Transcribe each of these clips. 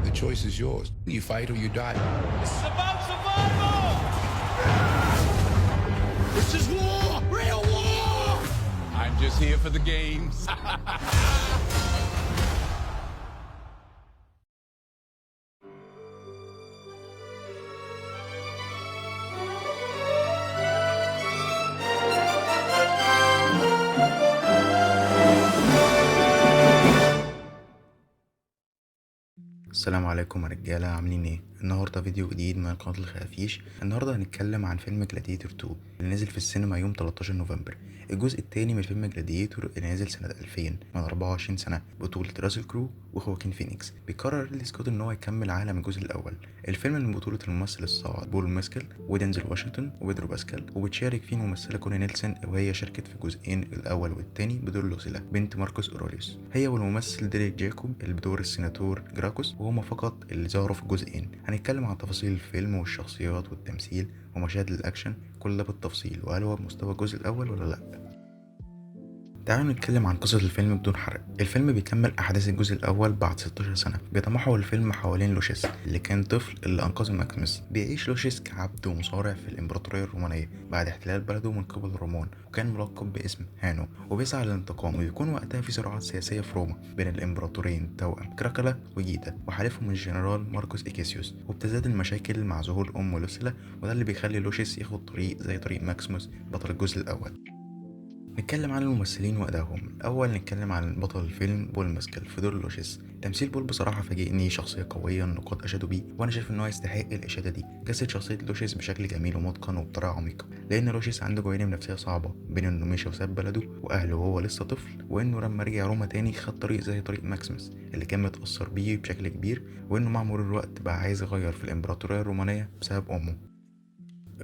The choice is yours. You fight or you die. This is about survival! This is war! Real war! I'm just here for the games. السلام عليكم يا رجالة، عاملين ايه؟ النهاردة فيديو جديد من قناة الخفافيش. النهاردة هنتكلم عن فيلم جلاديتور 2 اللي نزل في السينما يوم 13 نوفمبر. الجزء التاني من فيلم جلاديتور اللي نزل سنة 2000 من 24 سنة بطولة راسل كرو وخواكين فينيكس. بيقرر ريدلي سكوت ان هو يكمل عالم الجزء الاول. الفيلم من بطولة الممثل الصاعد بول ماسكل ودينزل واشنطن وبيدرو باسكال، وبتشارك فيه الممثلة كوني نيلسون، وهي شاركت في الجزئين الاول والتاني بدور لوسيلا بنت ماركوس اوروليوس، هي والممثل ديريك جاكوب اللي بدور السيناتور جراكوس، وهما فقط اللي ظهروا في الجزئين. هنتكلم عن تفاصيل الفيلم والشخصيات والتمثيل ومشاهد الاكشن كل ده بالتفصيل، وهل هو بمستوى الجزء الاول ولا لا. تعالوا نتكلم عن قصة الفيلم بدون حرق. الفيلم بيكمل أحداث الجزء الأول بعد 16 سنة. بيتمحور الفيلم حوالين لوشيس اللي كان طفل اللي أنقذ ماكسيموس. بيعيش لوشيس كعبد ومصارع في الإمبراطورية الرومانية بعد احتلال بلده من قبل الرومان، وكان ملقب باسم هانو، وبيسعى للانتقام. ويكون وقتها في صراعات سياسية في روما بين الإمبراطورين التوأم كراكلا وجيتا وحليفهم الجنرال ماركوس إيكيسيوس، وبتزداد المشاكل مع ظهور أم لوسيلا، وده اللي بيخلي لوشيس ياخد طريق زي طريق ماكسيموس بطل الجزء الأول. نتكلم عن الممثلين وأدائهم. الأول نتكلم عن بطل الفيلم بول ماسكل في دور لوشيس. تمثيل بول بصراحة فاجئني، شخصية قوية النقاد أشادوا بيه، وأنا شايف إن هو يستحق الإشادة دي. جسد شخصية لوشيس بشكل جميل ومتقن وبطريقة عميقة، لأن لوشيس عنده جوانب نفسية صعبة بين إنه مشى وساب بلده وأهله وهو لسه طفل، وإنه لما رجع روما تاني خد طريق زي طريق ماكسيموس اللي كان متأثر بيه بشكل كبير، وإنه مع مرور الوقت بقى عايز يغير في الإمبراطورية الرومانية بسبب أمه.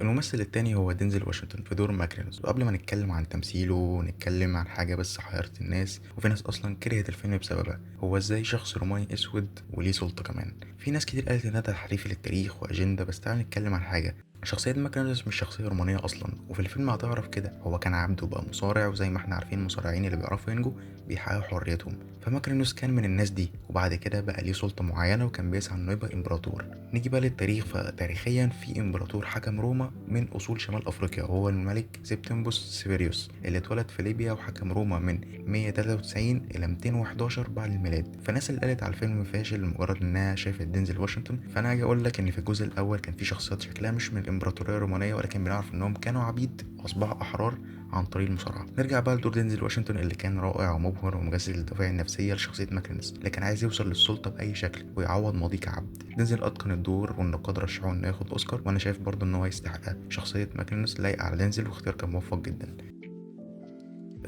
الممثل التاني هو دينزل واشنطن في دور ماكرينوس. وقبل ما نتكلم عن تمثيله نتكلم عن حاجة بس حيرت الناس، وفي ناس أصلا كرهت الفيلم بسببها. هو ازاي شخص روماني أسود وليه سلطة كمان؟ في ناس كتير قالت إن ده تحريف للتاريخ وأجندة، بس تعال نتكلم عن حاجة. شخصية ماكرينوس مش شخصية رومانية أصلا، وفي الفيلم هتعرف كده. هو كان عبد وبقى مصارع، وزي ما احنا عارفين المصارعين اللي بيعرفوا ينجوا بيحققوا حريتهم، فماكرينوس كان من الناس دي، وبعد كده بقى ليه سلطة معينة وكان بيسعى إنه يبقى إمبراطور. نيجي بقى للتاريخ، فتاريخيا في إمبراطور حكم روما من أصول شمال أفريقيا، وهو الملك سيبتمبوس سيفيريوس اللي اتولد في ليبيا وحكم روما من 193 إلى 211 بعد الميلاد. فالناس اللي قالت على الفيلم فاشل لمجرد إنها شافت دينزل واشنطن، فأنا هاجي أقول لك إن في الجزء الأول كان في شخصيات شكلها مش من الإمبراطورية الرومانية، ولكن بنعرف إنهم كانوا عبيد وأصبحوا أحرار عن طريق المصارعة. نرجع بقى لدور دينزل واشنطن اللي كان رائع ومبهر ومجسد الدوافع النفسية لشخصية ماكرينوس اللي كان عايز يوصل للسلطة بأي شكل ويعوض ماضيه كعبد. دينزل أتقن الدور والنقاد رشحوه إنه ياخد أوسكار، وأنا شايف برضه إن هو يستحقها. شخصية ماكرينوس لايقة على دينزل واختيار كان موفق جدا.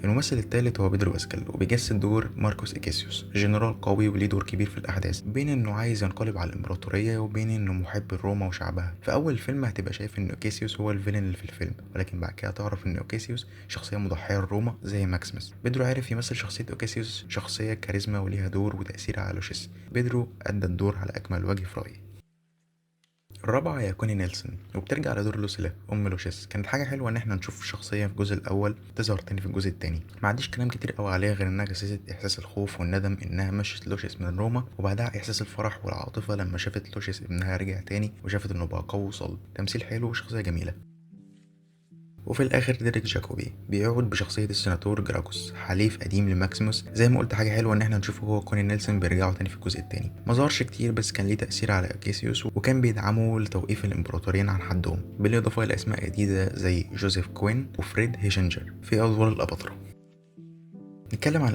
الممثل الثالث هو بيدرو باسكال، وبيجسد دور ماركوس إيكيسيوس، جنرال قوي وليه دور كبير في الأحداث بين إنه عايز ينقلب على الإمبراطورية وبين إنه محب لروما وشعبها. في أول الفيلم هتبقى شايف إن إيكيسيوس هو الفيلن اللي في الفيلم، ولكن بعد كده تعرف إن إيكيسيوس شخصية مضحية لروما زي ماكسيموس. بيدرو عارف يمثل شخصية إيكيسيوس، شخصية كاريزما وليها دور وتأثير على لوشيس. بيدرو أدى الدور على أكمل وجه في رأيي. الرابعة هي كوني نيلسون، وبترجع لدور لوسيلا أم لوشيس. كانت حاجة حلوة إن احنا نشوف شخصية في الجزء الأول تظهر تاني في الجزء التاني. ما عنديش كلام كتير قوي عليها غير إنها جسدت إحساس الخوف والندم إنها مشت لوشيس من روما، وبعدها إحساس الفرح والعاطفة لما شافت لوشيس ابنها رجع تاني وشافت إنه بقى قوي وصلب. تمثيل حلو وشخصية جميلة. وفي الاخر ديريك جاكوبي بيعود بشخصيه السيناتور جراكوس، حليف قديم لماكسيموس. زي ما قلت حاجه حلوه ان احنا نشوفه هو كوني نيلسون بيرجعوا تاني في الجزء التاني. ما ظهرش كتير بس كان ليه تاثير على اكيسيوس، وكان بيدعمه لتوقيف الامبراطوريين عن حدهم، بالاضافه الى اسماء جديده زي جوزيف كوين وفريد هيشنجر في ادوار الاباطره. نتكلم عن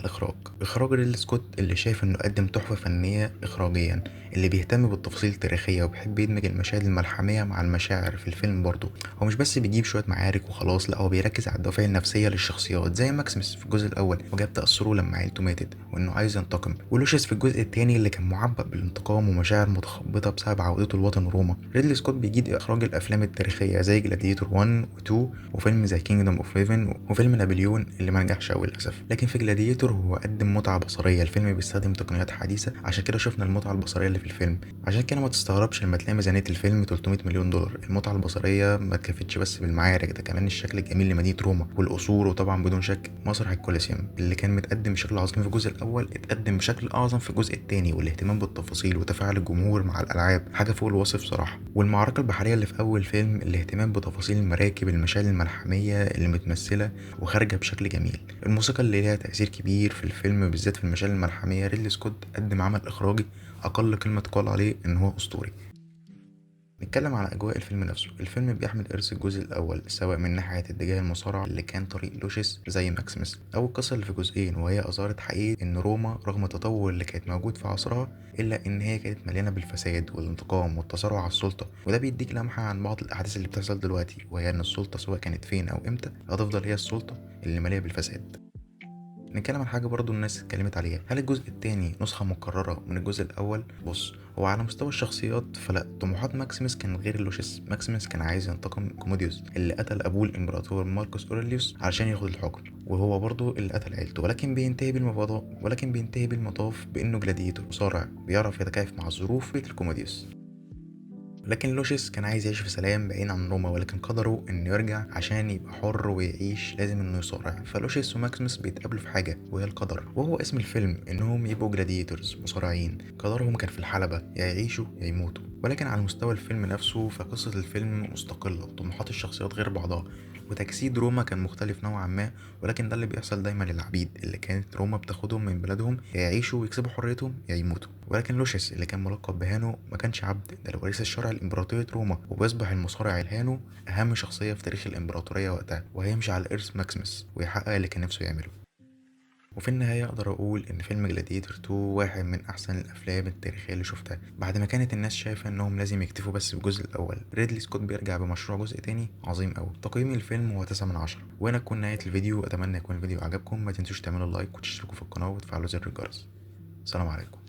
اخراج ريدلي سكوت اللي شايف انه قدم تحفه فنيه اخراجيا، اللي بيهتم بالتفاصيل التاريخيه وبيحب يدمج المشاهد الملحميه مع المشاعر في الفيلم. برضه هو مش بس بيجيب شويه معارك وخلاص، لا هو بيركز على الدوافع النفسيه للشخصيات زي ماكسيموس في الجزء الاول وجاب تاثره لما عيلته ماتت وانه عايز ينتقم، ولوشيس في الجزء الثاني اللي كان معبأ بالانتقام ومشاعر متخبطه بسبب عودته لوطن روما. ريدلي سكوت بيجيد اخراج الافلام التاريخيه زي جلاديتور 1 و2 وفيلم زي كينجدوم اوف هيفن وفيلم نابليون اللي ما نجحش قوي للاسف، لكن في جلاديتور هو قدم متعة بصرية. الفيلم بيستخدم تقنيات حديثة، عشان كده شفنا المتعة البصرية اللي في الفيلم. عشان كده ما تستغربش لما تلاقي ميزانية الفيلم 300 مليون دولار. المتعة البصرية ما اتكفتش بس بالمعارك، ده كمان الشكل الجميل لمدينة روما والقصور، وطبعا بدون شك مسرح الكوليسيوم اللي كان متقدم بشكل عظيم في الجزء الأول اتقدم بشكل أعظم في الجزء الثاني. والاهتمام بالتفاصيل وتفاعل الجمهور مع الألعاب حاجة فوق الوصف صراحة. والمعركة البحرية اللي في أول فيلم، الاهتمام بتفاصيل المراكب، المشاعر الملحمية اللي متمثلة وخارجة بشكل جميل. الموسيقى اللي ليها تأثير كبير في الفيلم بالذات في المشاهد الملحمية. ريدلي سكوت قدم عمل إخراجي أقل كلمة تقال عليه إن هو أسطوري. نتكلم على أجواء الفيلم نفسه. الفيلم بيحمل إرث الجزء الأول، سواء من ناحية اتجاه المصارعة اللي كان طريق لوشيس زي ماكسيمس، أو القصة اللي في جزئين وهي أثارت حقيقة إن روما رغم التطور اللي كانت موجود في عصرها إلا إن هي كانت مليانة بالفساد والانتقام والتصارع على السلطة. وده بيديك لمحة عن بعض الأحداث اللي بتحصل دلوقتي، وهي إن السلطة سواء كانت فين أو إمتى هتفضل هي السلطة اللي مالية بالفساد. نتكلم عن حاجة برضو الناس اتكلمت عليها، هل الجزء التاني نسخة مكررة من الجزء الأول؟ بص، هو على مستوى الشخصيات فلا. طموحات ماكسيمس كانت غير لوشيس. ماكسيمس كان عايز ينتقم كوموديوس اللي قتل أبوه الإمبراطور ماركوس أوريليوس علشان ياخد الحكم، وهو برضو اللي قتل عيلته. ولكن بينتهي بالمطاف بإنه جلاديتور مصارع بيعرف يتكيف مع الظروف بيت الكوموديوس. لكن لوشيس كان عايز يعيش في سلام بعيد عن روما، ولكن قدره انه يرجع عشان يبقى حر ويعيش لازم انه يصارع. فلوشيس وماكسيمس بيتقابلوا في حاجه وهي القدر، وهو اسم الفيلم انهم يبقوا جلاديتورز مصارعين. قدرهم كان في الحلبه، يا يعيشوا يا يموتوا. ولكن على مستوى الفيلم نفسه فقصه الفيلم مستقله، طموحات الشخصيات غير بعضها، وتجسيد روما كان مختلف نوعا ما. ولكن ده اللي بيحصل دايما للعبيد اللي كانت روما بتاخدهم من بلادهم، يا يعيشوا ويكسبوا حريتهم يا يموتوا. ولكن لوشيس اللي كان ملقب بهانو ما كانش عبد، ده الوريث الشرعي لإمبراطورية روما، وبيصبح المصارع الهانو أهم شخصية في تاريخ الإمبراطورية وقتها، وهيمشي على إرث ماكسيمس ويحقق اللي كان نفسه يعمله. وفي النهاية أقدر أقول إن فيلم جلاديتور 2 واحد من أحسن الأفلام التاريخية اللي شفتها. بعد ما كانت الناس شايفة إنهم لازم يكتفوا بس بالجزء الأول، ريدلي سكوت بيرجع بمشروع جزء تاني عظيم أوي. تقييمي للفيلم هو 9/10. وهنا تكون نهاية الفيديو. أتمنى يكون الفيديو عجبكم. ما تنسوش تعملوا لايك وتشتركوا في القناة وتفعلوا زر الجرس. سلام عليكم.